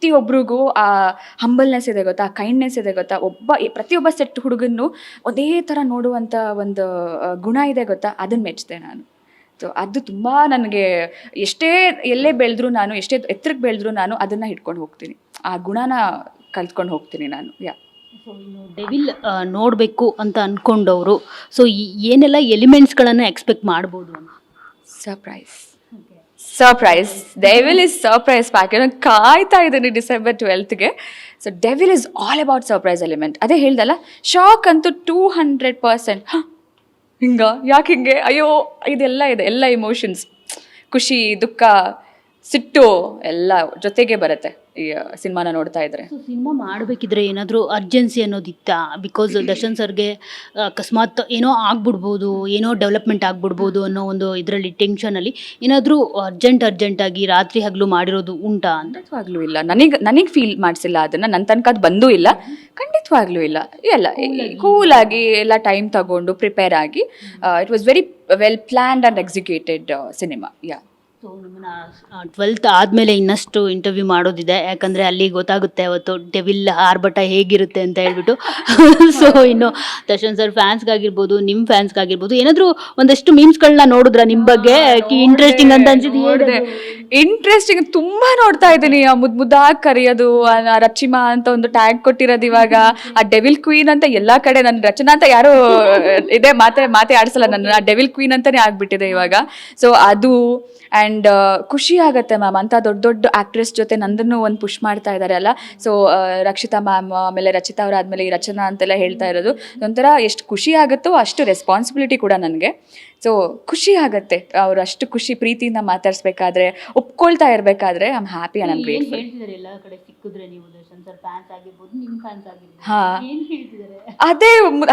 ಪ್ರತಿಯೊಬ್ಬರಿಗೂ ಆ ಹಂಬಲ್ನೆಸ್ ಇದೆ ಗೊತ್ತಾ, ಕೈಂಡ್ನೆಸ್ ಇದೆ ಗೊತ್ತಾ, ಪ್ರತಿಯೊಬ್ಬ ಸೆಟ್ ಹುಡುಗನ್ನು ಒಂದೇ ಥರ ನೋಡುವಂಥ ಒಂದು ಗುಣ ಇದೆ ಗೊತ್ತಾ, ಅದನ್ನು ಮೆಚ್ಚಿದೆ ನಾನು. ಸೊ ಅದು ತುಂಬ ನನಗೆ, ಎಷ್ಟೇ ಎಲ್ಲೇ ಬೆಳೆದ್ರು ನಾನು, ಎಷ್ಟೇ ಎತ್ತರಕ್ಕೆ ಬೆಳೆದ್ರು ನಾನು ಅದನ್ನು ಹಿಡ್ಕೊಂಡು ಹೋಗ್ತೀನಿ, ಆ ಗುಣನ ಕಲ್ತ್ಕೊಂಡು ಹೋಗ್ತೀನಿ ನಾನು. ಸೊ ಇನ್ನು ಡೆವಿಲ್ ನೋಡಬೇಕು ಅಂತ ಅಂದ್ಕೊಂಡವರು ಸೊ ಏನೆಲ್ಲ ಎಲಿಮೆಂಟ್ಸ್ಗಳನ್ನು ಎಕ್ಸ್ಪೆಕ್ಟ್ ಮಾಡ್ಬೋದು ಅಂತ? Surprise devil is surprise pack. ನಾನು ಕಾಯ್ತಾ ಇದ್ದೀನಿ December 12th. So devil is all about surprise element. ಅದೇ ಹೇಳ್ದಲ್ಲ, ಶಾಕ್ ಅಂತೂ 200%. ಯಾಕೆ ಹಿಂಗೆ, ಅಯ್ಯೋ ಇದೆಲ್ಲ ಇದೆ, ಎಲ್ಲ ಇಮೋಷನ್ಸ್, ಖುಷಿ, ದುಃಖ, ಸಿಟ್ಟು ಎಲ್ಲ ಜೊತೆಗೆ ಬರುತ್ತೆ ಈ ಸಿನಿಮಾನ ನೋಡ್ತಾ ಇದ್ರೆ. ಸೊ ಸಿನಿಮಾ ಮಾಡಬೇಕಿದ್ರೆ ಏನಾದರೂ ಅರ್ಜೆನ್ಸಿ ಅನ್ನೋದಿತ್ತಾ? ಬಿಕಾಸ್ ದರ್ಶನ್ ಸರ್ಗೆ ಅಕಸ್ಮಾತ್ ಏನೋ ಆಗ್ಬಿಡ್ಬೋದು, ಏನೋ ಡೆವಲಪ್ಮೆಂಟ್ ಆಗ್ಬಿಡ್ಬೋದು ಅನ್ನೋ ಒಂದು ಇದರಲ್ಲಿ ಟೆನ್ಷನಲ್ಲಿ ಏನಾದರೂ ಅರ್ಜೆಂಟಾಗಿ ರಾತ್ರಿ ಹಗಲು ಮಾಡಿರೋದು ಉಂಟಾ ಅಂತ? ಖಂಡಿತವಾಗ್ಲೂ ಇಲ್ಲ. ನನಗೆ ಫೀಲ್ ಮಾಡಿಸಿಲ್ಲ ಅದನ್ನು, ನನ್ನ ತನಕ ಅದು ಬಂದೂ ಇಲ್ಲ. ಖಂಡಿತವಾಗ್ಲೂ ಇಲ್ಲ. ಎಲ್ಲ ಕೂಲಾಗಿ ಎಲ್ಲ ಟೈಮ್ ತಗೊಂಡು ಪ್ರಿಪೇರ್ ಆಗಿ, it was very well planned and executed cinema. So ನಿಮ್ಮನ್ನ 12th ಆದಮೇಲೆ ಇನ್ನಷ್ಟು ಇಂಟರ್ವ್ಯೂ ಮಾಡೋದಿದೆ, ಯಾಕಂದರೆ ಅಲ್ಲಿ ಗೊತ್ತಾಗುತ್ತೆ ಅವತ್ತು ಡೆವಿಲ್ ಆರ್ಭಟ ಹೇಗಿರುತ್ತೆ ಅಂತ ಹೇಳ್ಬಿಟ್ಟು. ಸೊ ಇನ್ನು ದರ್ಶನ್ ಸರ್ ಫ್ಯಾನ್ಸ್ಗಾಗಿರ್ಬೋದು, ನಿಮ್ಮ ಫ್ಯಾನ್ಸ್ಗಾಗಿರ್ಬೋದು, ಏನಾದರೂ ಒಂದಷ್ಟು ಮೀಮ್ಸ್ಗಳನ್ನ ನೋಡಿದ್ರ ನಿಮ್ಮ ಬಗ್ಗೆ ಇಂಟ್ರೆಸ್ಟಿಂಗ್ ಅಂತ ಅನ್ಸಿದೆ? ಇಂಟ್ರೆಸ್ಟಿಂಗ್ ತುಂಬ ನೋಡ್ತಾ ಇದ್ದೀನಿ. ಆ ಮುದ್ದಾಗಿ ಕರೆಯೋದು, ರಚಿಮಾ ಅಂತ ಒಂದು ಟ್ಯಾಗ್ ಕೊಟ್ಟಿರೋದು, ಇವಾಗ ಆ ಡೆವಿಲ್ ಕ್ವೀನ್ ಅಂತ ಎಲ್ಲ ಕಡೆ, ನನ್ನ ರಚನಾ ಅಂತ ಯಾರು ಇದೆ ಮಾತೆ ಆಡಿಸಲ್ಲ ನನ್ನ, ಆ ಡೆವಿಲ್ ಕ್ವೀನ್ ಅಂತಾನೆ ಆಗ್ಬಿಟ್ಟಿದೆ ಇವಾಗ. ಸೊ ಅದು ಆ್ಯಂಡ್ ಖುಷಿ ಆಗುತ್ತೆ ಮ್ಯಾಮ್, ಅಂಥ ದೊಡ್ಡ ಆ್ಯಕ್ಟ್ರೆಸ್ ಜೊತೆ ನಂದನ್ನು ಒಂದು ಪುಷ್ ಮಾಡ್ತಾ ಇದ್ದಾರೆ ಅಲ್ಲ. ಸೊ ರಕ್ಷಿತಾ ಮ್ಯಾಮ್, ಆಮೇಲೆ ರಚಿತಾ ಅವರಾದ್ಮೇಲೆ ಈ ರಚನಾ ಅಂತೆಲ್ಲ ಹೇಳ್ತಾ ಇರೋದು ಒಂಥರ ಎಷ್ಟು ಖುಷಿ ಆಗುತ್ತೋ ಅಷ್ಟು ರೆಸ್ಪಾನ್ಸಿಬಿಲಿಟಿ ಕೂಡ ನನಗೆ. ಸೊ ಖುಷಿ ಆಗುತ್ತೆ, ಅವ್ರು ಅಷ್ಟು ಖುಷಿ ಪ್ರೀತಿಯಿಂದ ಮಾತಾಡಿಸ್ಬೇಕಾದ್ರೆ, ಒಪ್ಕೊಳ್ತಾ ಇರಬೇಕಾದ್ರೆ I am happy and I am grateful. ಎಲ್ಲ ಕಡೆ ಸಿಕ್ಕಿದ್ರೆ ನೀವು ದರ್ಶನ್ ಸರ್ ಫ್ಯಾನ್ಸ್ ಆಗಿರ್ಬೋದು, ನಿಮ್ಮ ಫ್ಯಾನ್ಸ್ ಆಗಿರ್ಬೋದು, ಹಾಂ ಏನು ಹೇಳ್ತಿದ್ದಾರೆ?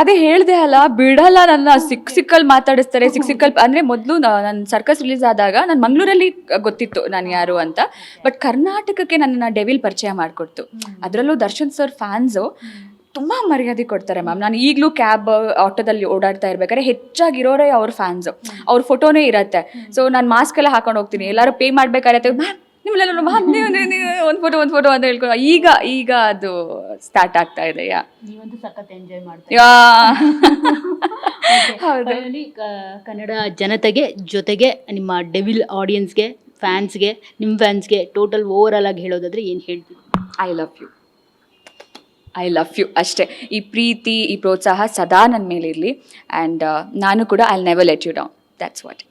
ಅದೇ ಹೇಳ್ದೆ ಅಲ್ಲ, ಬಿಡಲ್ಲ ನನ್ನ, ಸಿಕ್ಕಲ್ಲಿ ಮಾತಾಡಿಸ್ತಾರೆ. ಸಿಕ್ಕಲ್ಲಿ ಅಂದರೆ ಮೊದಲು ನನ್ನ ಸರ್ಕಸ್ ರಿಲೀಸ್ ಆದಾಗ ನಾನು ಮಂಗಳೂರಲ್ಲಿ ಗೊತ್ತಿತ್ತು ನಾನು ಯಾರು ಅಂತ, ಬಟ್ ಕರ್ನಾಟಕಕ್ಕೆ ನನ್ನ ಡೆವಿಲ್ ಪರಿಚಯ ಮಾಡಿಕೊಡ್ತು. ಅದರಲ್ಲೂ ದರ್ಶನ್ ಸರ್ ಫ್ಯಾನ್ಸು ತುಂಬ ಮರ್ಯಾದೆ ಕೊಡ್ತಾರೆ ಮ್ಯಾಮ್. ನಾನು ಈಗಲೂ ಕ್ಯಾಬ್ ಆಟೋದಲ್ಲಿ ಓಡಾಡ್ತಾ ಇರ್ಬೇಕಾದ್ರೆ ಹೆಚ್ಚಾಗಿರೋರೇ ಅವ್ರ ಫ್ಯಾನ್ಸು, ಅವ್ರ ಫೋಟೋನೇ ಇರತ್ತೆ. ಸೊ ನಾನು ಮಾಸ್ಕ್ ಎಲ್ಲ ಹಾಕೊಂಡು ಹೋಗ್ತೀನಿ, ಎಲ್ಲರೂ ಪೇ ಮಾಡಬೇಕಾಗತ್ತೆ, ಮ್ಯಾಮ್ ನಿಮ್ಮೆಲ್ಲ ಮ್ಯಾಮ್ ನೀವು ಒಂದು ಫೋಟೋ ಅಂತ ಹೇಳ್ಕೊಂಡು, ಈಗ ಅದು ಸ್ಟಾರ್ಟ್ ಆಗ್ತಾ ಇದೆ. ನೀವಂತೂ ಸಖತ್ ಎಂಜಾಯ್ ಹೌದು. ಕನ್ನಡ ಜನತೆಗೆ ಜೊತೆಗೆ ನಿಮ್ಮ ಡೆವಿಲ್ ಆಡಿಯನ್ಸ್ಗೆ, ಫ್ಯಾನ್ಸ್ಗೆ, ನಿಮ್ಮ ಫ್ಯಾನ್ಸ್ಗೆ ಟೋಟಲ್ ಓವರ್ ಆಗಿ ಹೇಳೋದಾದ್ರೆ ಏನು ಹೇಳ್ತೀವಿ? ಐ ಲವ್ ಯು ಅಷ್ಟೇ. ಈ ಪ್ರೀತಿ, ಈ ಪ್ರೋತ್ಸಾಹ ಸದಾ ನನ್ನ ಮೇಲೆ ಇರಲಿ. ಆ್ಯಂಡ್ ನಾನು ಕೂಡ I never let you down. That's what.